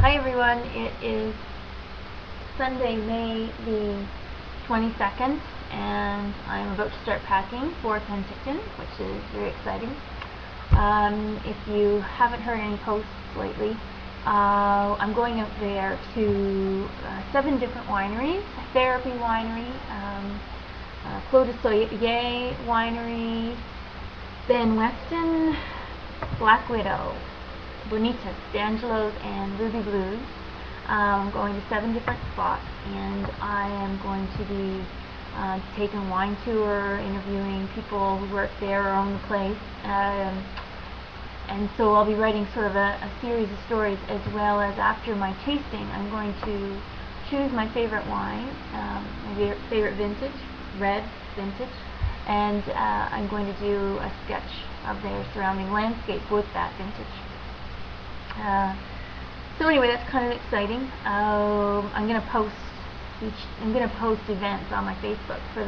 Hi everyone, it is Sunday, May the 22nd, and I'm about to start packing for Penticton, which is very exciting. If you haven't heard any posts lately, I'm going out there to 7 different wineries: Therapy Winery, Clos de Soyer Winery, Ben Weston, Black Widow, Bonitas, D'Angelo's, and Ruby Blues. I'm going to 7 different spots, and I am going to be taking a wine tour, interviewing people who work there or own the place, and so I'll be writing sort of a series of stories, as well as after my tasting I'm going to choose my favorite wine, my favorite vintage, red vintage, and I'm going to do a sketch of their surrounding landscape with that vintage. So anyway, that's kind of exciting. I'm going to post events on my Facebook for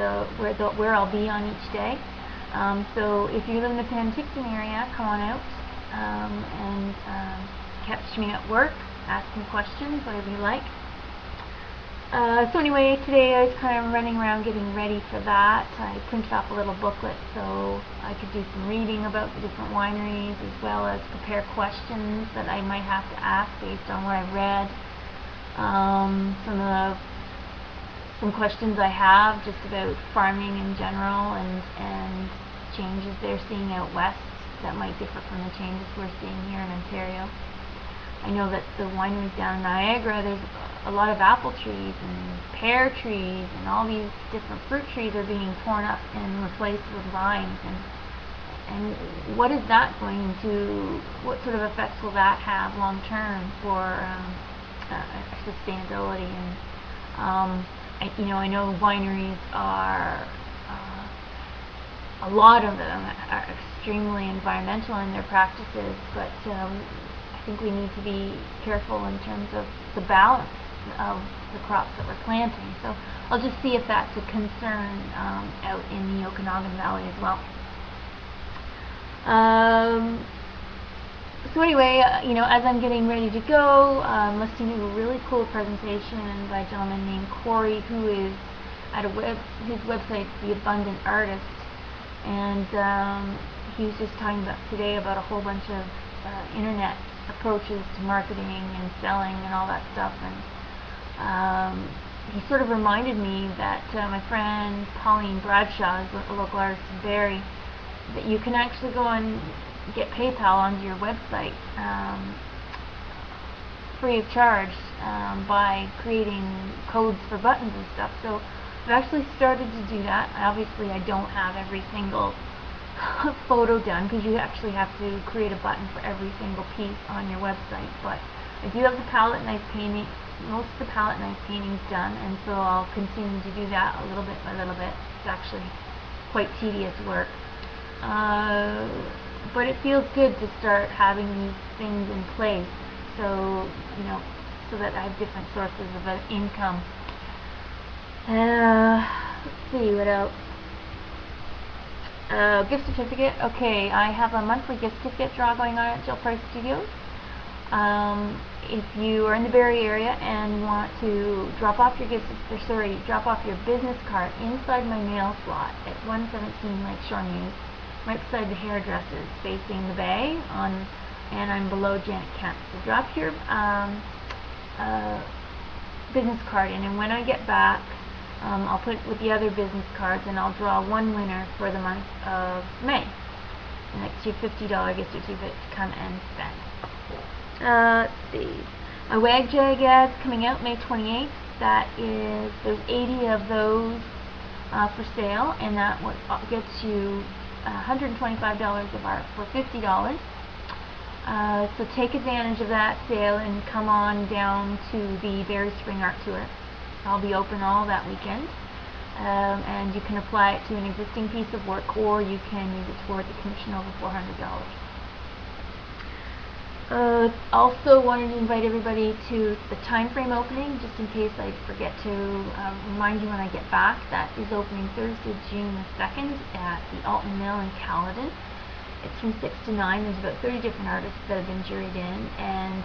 where I'll be on each day. So if you live in the Penticton area, come on out and catch me at work, ask me questions, whatever you like. So anyway, today I was kind of running around getting ready for that. I printed off a little booklet so I could do some reading about the different wineries, as well as prepare questions that I might have to ask based on what I've read. Some questions I have just about farming in general and changes they're seeing out west that might differ from the changes we're seeing here in Ontario. I know that the wineries down in Niagara, there's a lot of apple trees and pear trees, and all these different fruit trees are being torn up and replaced with vines. And what is that going to, what sort of effects will that have long term for sustainability? And I know wineries are, a lot of them are extremely environmental in their practices, but I think we need to be careful in terms of the balance of the crops that we're planting. So I'll just see if that's a concern out in the Okanagan Valley as well. So anyway, as I'm getting ready to go, I'm listening to a really cool presentation by a gentleman named Corey, who is at his website, The Abundant Artist, and he was just talking today about a whole bunch of internet approaches to marketing and selling and all that stuff, and he sort of reminded me that my friend Pauline Bradshaw is a local artist in Barrie, that you can actually go and get PayPal onto your website free of charge by creating codes for buttons and stuff. So I've actually started to do that. Obviously I don't have every single photo done, because you actually have to create a button for every single piece on your website, but I do have the palette knife painting, most of the palette knife paintings done, and so I'll continue to do that a little bit by little bit. It's actually quite tedious work, but it feels good to start having these things in place, so so that I have different sources of income. Let's see what else. Gift certificate. Okay, I have a monthly gift certificate draw going on at JillPriceStudios's. If you are in the Barrie area and want to drop off your drop off your business card inside my mail slot at 117 Lakeshore News, right beside the hairdressers, facing the bay, and I'm below Janet Kemp. So drop your business card in, and when I get back, I'll put it with the other business cards, and I'll draw one winner for the month of May. And that's your $50 gift certificate to come and spend. Let's see. My Wag Jag ad's coming out May 28th. There's 80 of those for sale, and that gets you $125 of art for $50. So take advantage of that sale and come on down to the Barrie Spring Art Tour. I'll be open all that weekend, and you can apply it to an existing piece of work, or you can use it towards a commission over $400. Also wanted to invite everybody to the time frame opening, just in case I forget to remind you when I get back. That is opening Thursday, June the 2nd at the Alton Mill in Caledon. It's from 6 to 9. There's about 30 different artists that have been juried in, and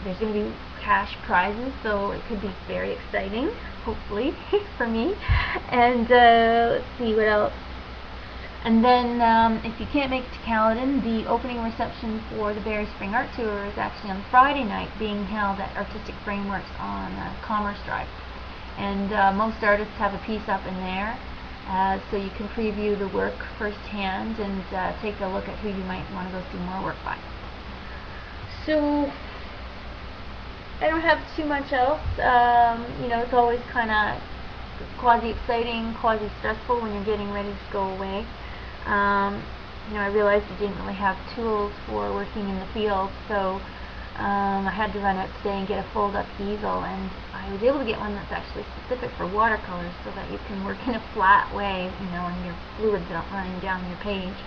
There's going to be cash prizes, so it could be very exciting, hopefully, for me. And let's see what else. And then, if you can't make it to Caledon, the opening reception for the Barrie Spring Art Tour is actually on Friday night, being held at Artistic Frameworks on Commerce Drive. And most artists have a piece up in there, so you can preview the work firsthand and take a look at who you might want to go see more work by. So, I don't have too much else. You know, it's always kind of quasi-exciting, quasi-stressful when you're getting ready to go away. You know, I realized I didn't really have tools for working in the field, so I had to run out today and get a fold-up easel, and I was able to get one that's actually specific for watercolors so that you can work in a flat way, you know, and your fluids aren't running down your page.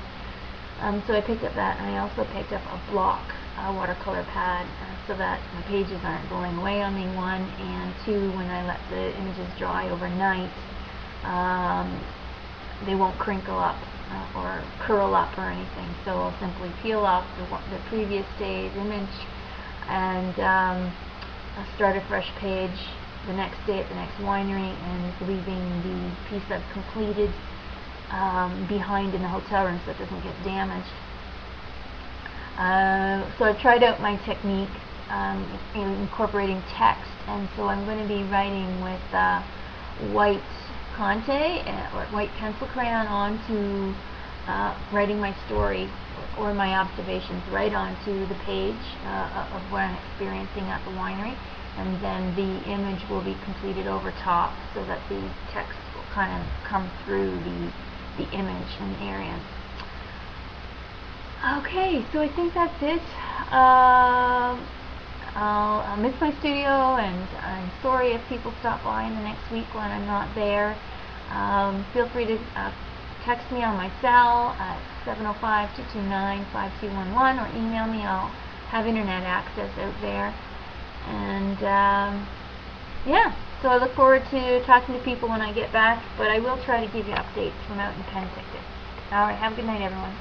So I picked up that, and I also picked up a block watercolor pad so that my pages aren't going away on me, one, and two, when I let the images dry overnight, they won't crinkle up or curl up or anything. So I'll simply peel off the previous day's image and I'll start a fresh page the next day at the next winery, and leaving the piece I've completed behind in the hotel room so it doesn't get damaged. So I've tried out my technique in incorporating text, and so I'm going to be writing with white Conte or white pencil crayon onto writing my story or my observations right onto the page of what I'm experiencing at the winery, and then the image will be completed over top so that the text will kind of come through the image in areas. Okay, so I think that's it. I'll miss my studio, and I'm sorry if people stop by in the next week when I'm not there. Feel free to text me on my cell at 705-229-5211 or email me. I'll have internet access out there. And yeah, so I look forward to talking to people when I get back, but I will try to give you updates from out in Penticton. Alright, have a good night, everyone.